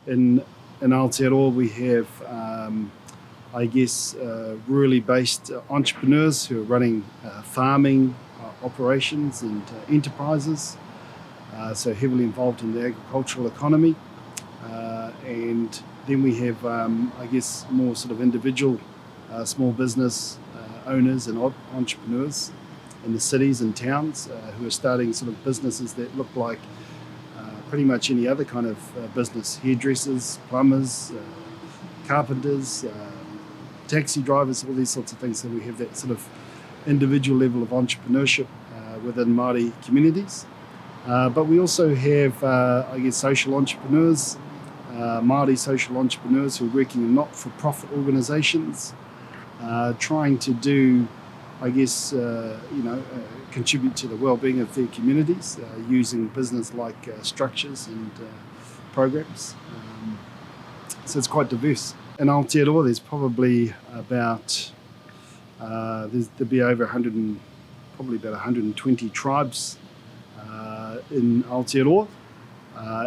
In Aotearoa we have, rurally based entrepreneurs who are running farming operations and enterprises, so heavily involved in the agricultural economy. And then we have, more sort of individual small business owners and entrepreneurs in the cities and towns who are starting sort of businesses that look like pretty much any other kind of business: hairdressers, plumbers, carpenters, taxi drivers, all these sorts of things. So we have that sort of individual level of entrepreneurship within Māori communities. But we also have, social entrepreneurs, Māori social entrepreneurs who are working in not-for-profit organisations, trying to do, contribute to the well-being of their communities using business-like structures and programs. So it's quite diverse. In Aotearoa, there's probably about there'll be over 120 tribes in Aotearoa,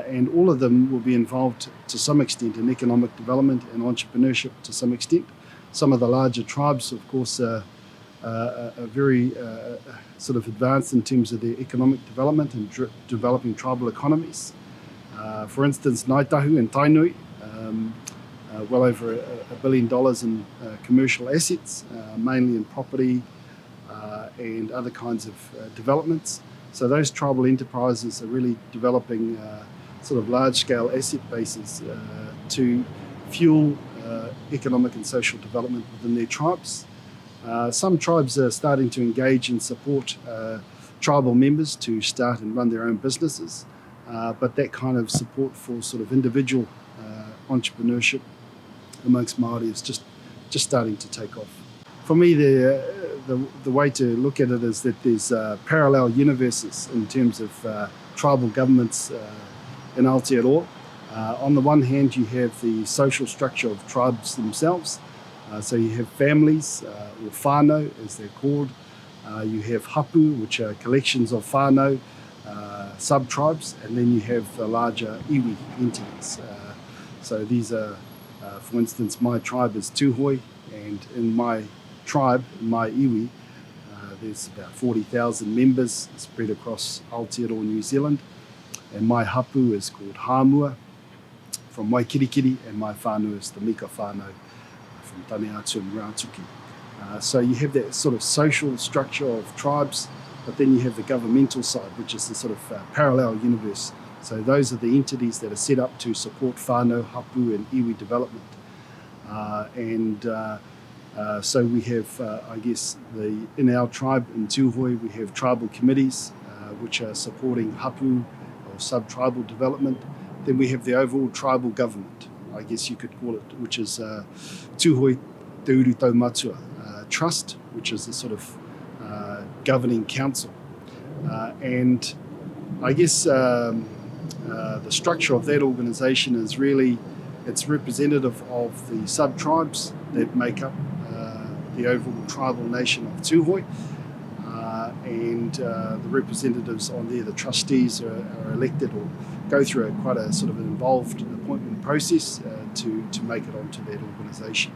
and all of them will be involved to some extent in economic development and entrepreneurship to some extent. Some of the larger tribes, of course, are very sort of advanced in terms of their economic development and developing tribal economies. For instance, Ngaitahu and Tainui, well over $1 billion in commercial assets, mainly in property and other kinds of developments. So those tribal enterprises are really developing sort of large-scale asset bases to fuel economic and social development within their tribes. Some tribes are starting to engage and support tribal members to start and run their own businesses, but that kind of support for sort of individual entrepreneurship amongst Māori is just starting to take off. For me, the way to look at it is that there's parallel universes in terms of tribal governments in Aotearoa. On the one hand, you have the social structure of tribes themselves. So you have families, or whānau as they're called. You have hapu, which are collections of whānau, sub-tribes, and then you have the larger iwi entities. So these are, for instance, my tribe is Tūhoi, and in my tribe, in my iwi, there's about 40,000 members spread across Aotearoa, New Zealand, and my hapu is called Hāmua from Waikirikiri, and my whānau is the Mika whānau from Taneatu and Rātuki. So you have that sort of social structure of tribes, but then you have the governmental side, which is the sort of parallel universe. So those are the entities that are set up to support whānau, hapu and iwi development. So we have, in our tribe in Tūhoi, we have tribal committees which are supporting hapu or sub-tribal development. Then we have the overall tribal government, I guess you could call it, which is Tūhoi Te Uru Taumatua Trust, which is a sort of governing council. And I guess the structure of that organisation is really, it's representative of the sub-tribes that make up the overall tribal nation of Tūhoi, and the representatives on there, the trustees, are elected or go through quite a sort of an involved appointment process to make it onto that organisation.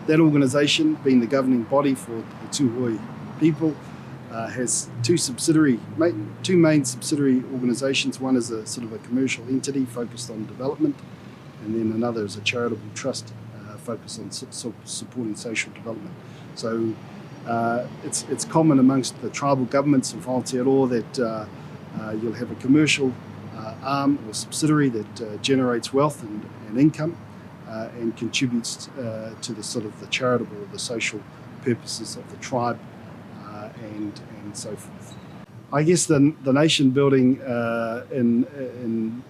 That organisation, being the governing body for the Tūhoi people, has two main subsidiary organisations. One is a sort of a commercial entity focused on development, and then another is a charitable trust focused on supporting social development. So it's common amongst the tribal governments of Aotearoa that you'll have a commercial arm or subsidiary that generates wealth and income and contributes to the sort of the charitable or the social purposes of the tribe and so forth. I guess the nation building in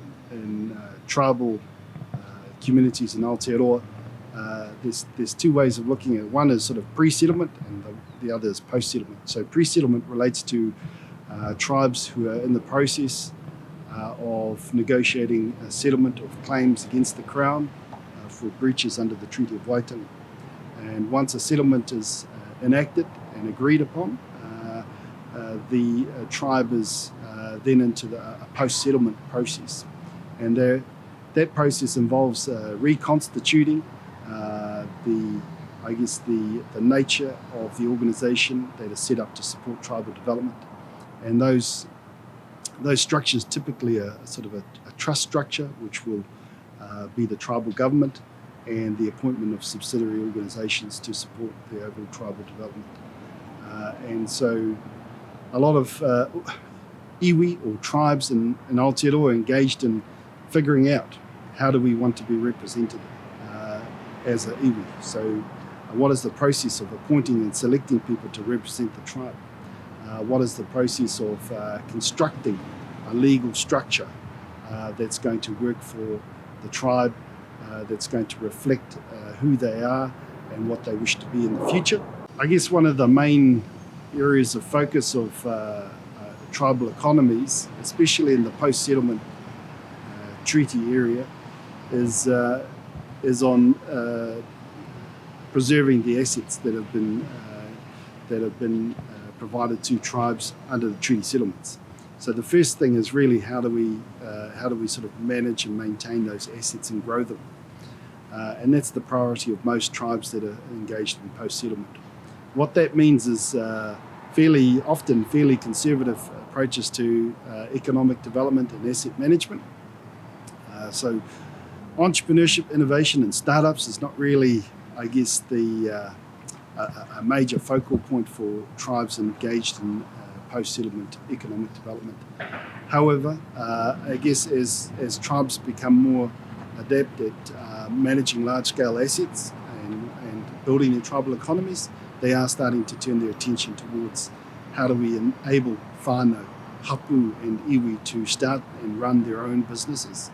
tribal communities in Aotearoa, there's two ways of looking at it. One is sort of pre-settlement and the other is post-settlement. So pre-settlement relates to tribes who are in the process of negotiating a settlement of claims against the Crown for breaches under the Treaty of Waitangi. And once a settlement is enacted and agreed upon, the tribe is then into a post-settlement process. And there That process involves reconstituting the nature of the organisation that is set up to support tribal development, and those structures typically are sort of a trust structure, which will be the tribal government and the appointment of subsidiary organisations to support the overall tribal development. And so a lot of iwi or tribes in Aotearoa are engaged in figuring out how do we want to be represented as a iwi. So what is the process of appointing and selecting people to represent the tribe? What is the process of constructing a legal structure that's going to work for the tribe, that's going to reflect who they are and what they wish to be in the future? I guess one of the main areas of focus of tribal economies, especially in the post-settlement treaty area, is on preserving the assets that have been provided to tribes under the treaty settlements. So the first thing is really how do we sort of manage and maintain those assets and grow them, and that's the priority of most tribes that are engaged in post-settlement. What that means is fairly conservative approaches to economic development and asset management. So entrepreneurship, innovation and startups is not really, I guess, a major focal point for tribes engaged in post-settlement economic development. However, I guess as tribes become more adept at managing large-scale assets and building their tribal economies, they are starting to turn their attention towards how do we enable whānau, hapu and iwi to start and run their own businesses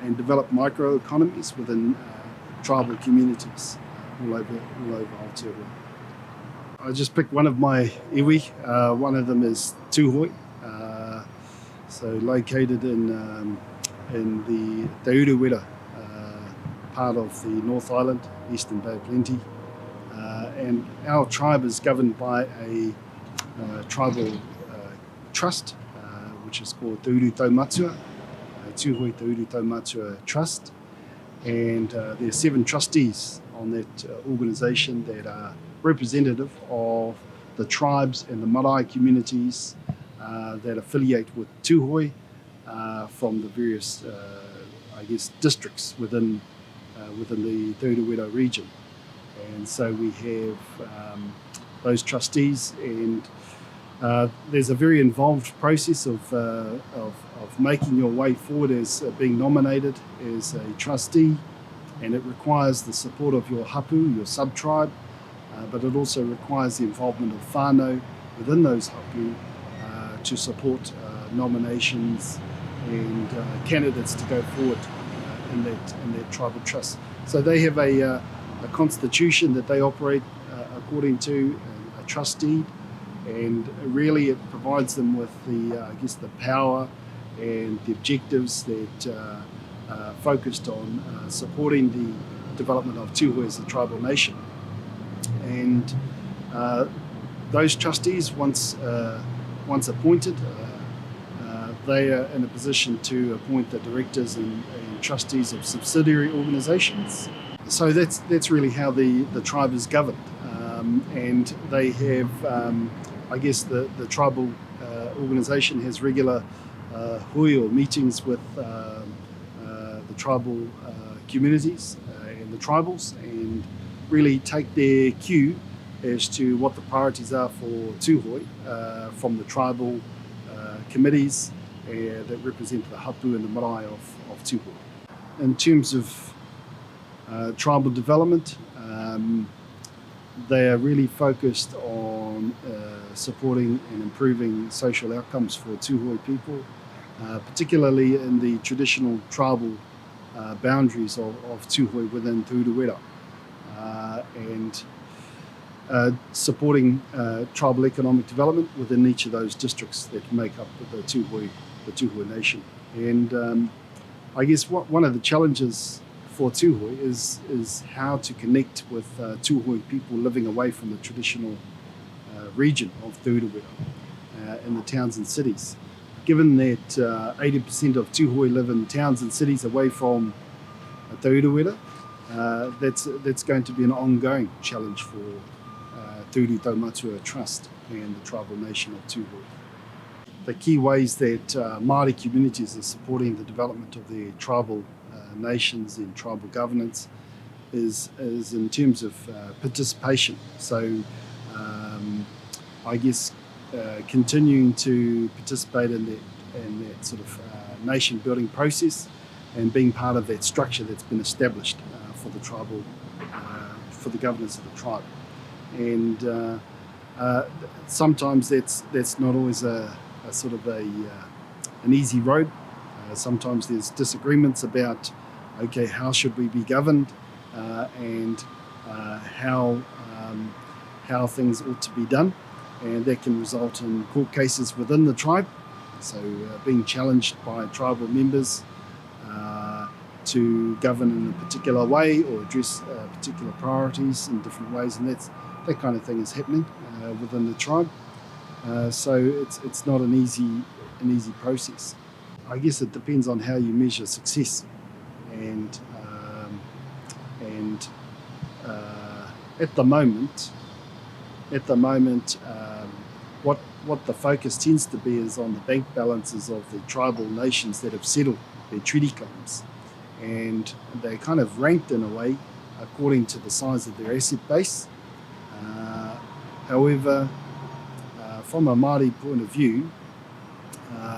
and develop microeconomies within tribal communities all over Aotearoa. I just picked one of my iwi. One of them is Tūhoi, so located in the Te Urewera part of the North Island, Eastern Bay of Plenty. And our tribe is governed by a tribal trust, which is called Te Uru Taumatua, Tūhoi Te Uru Taumatua Trust. And there are 7 trustees on that organisation that are representative of the tribes and the marae communities that affiliate with Tūhoi from the various, districts within the Te Urewera region. And so we have those trustees, and there's a very involved process of making your way forward as being nominated as a trustee, and it requires the support of your hapu, your sub-tribe, but it also requires the involvement of whānau within those hapu to support nominations and candidates to go forward in that tribal trust. So they have a constitution that they operate according to, a trust deed, and really it provides them with the power and the objectives that are focused on supporting the development of Tūhoi as a tribal nation. And those trustees, once appointed, they are in a position to appoint the directors and trustees of subsidiary organisations. So that's really how the tribe is governed, and they have, the tribal organisation has regular hui or meetings with the tribal communities and the tribals, and really take their cue as to what the priorities are for Tūhoi from the tribal committees that represent the hapu and the marae of Tūhoi. In terms of tribal development, they are really focused on supporting and improving social outcomes for Tūhoi people, particularly in the traditional tribal boundaries of Tūhoi within Te Urewera, and supporting tribal economic development within each of those districts that make up the Tūhoi nation. And I guess one of the challenges for Tūhoi is how to connect with Tūhoi people living away from the traditional region of Te Urewera in the towns and cities. given that 80% of tūhoi live in towns and cities away from te uruwera, that's going to be an ongoing challenge for Te Uri Taumatua Trust and the tribal nation of Tūhoi. The key ways that Māori communities are supporting the development of their tribal nations in tribal governance is in terms of participation. So I guess continuing to participate in that sort of nation building process and being part of that structure that's been established for the tribal, for the governance of the tribe. And sometimes that's not always a sort of an easy road. Sometimes there's disagreements about, okay, how should we be governed, and how things ought to be done, and that can result in court cases within the tribe. So being challenged by tribal members to govern in a particular way or address particular priorities in different ways, and that kind of thing is happening within the tribe. So it's not an easy process. I guess it depends on how you measure success, and at the moment, what the focus tends to be is on the bank balances of the tribal nations that have settled their treaty claims, and they're kind of ranked in a way according to the size of their asset base. However, from a Māori point of view,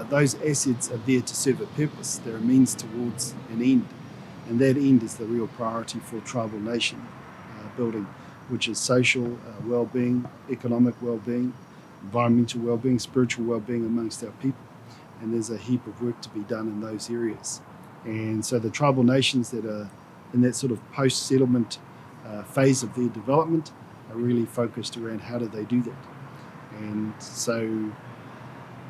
those assets are there to serve a purpose. They're a means towards an end, and that end is the real priority for tribal nation building, which is social well-being, economic well-being, environmental well-being, spiritual well-being amongst our people. And there's a heap of work to be done in those areas. And so the tribal nations that are in that sort of post-settlement phase of their development are really focused around how do they do that. And so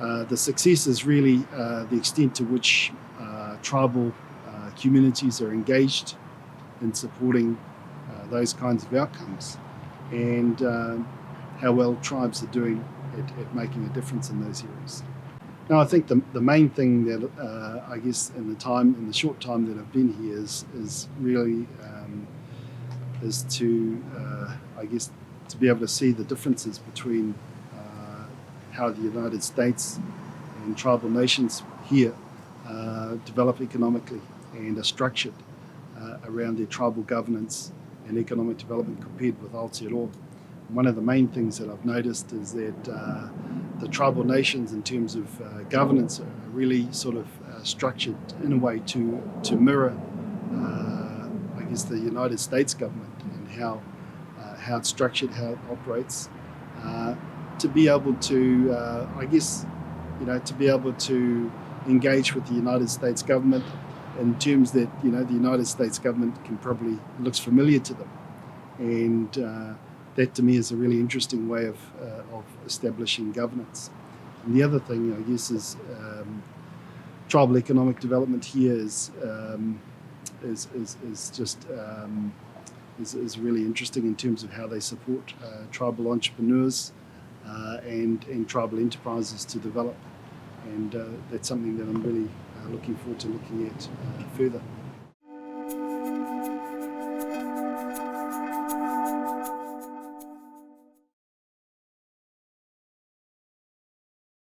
the success is really the extent to which tribal communities are engaged in supporting those kinds of outcomes, and how well tribes are doing at making a difference in those areas. Now, I think the main thing that I guess in the short time that I've been here is really is to I guess to be able to see the differences between how the United States and tribal nations here develop economically and are structured around their tribal governance and economic development compared with Aotearoa. One of the main things that I've noticed is that the tribal nations in terms of governance are really sort of structured in a way to mirror I guess the United States government and how it's structured, how it operates, to be able to I guess to be able to engage with the United States government in terms that the United States government looks familiar to them, and that to me is a really interesting way of establishing governance. And the other thing I guess is tribal economic development here is really interesting in terms of how they support tribal entrepreneurs and tribal enterprises to develop, and that's something that I'm really looking forward to looking at further.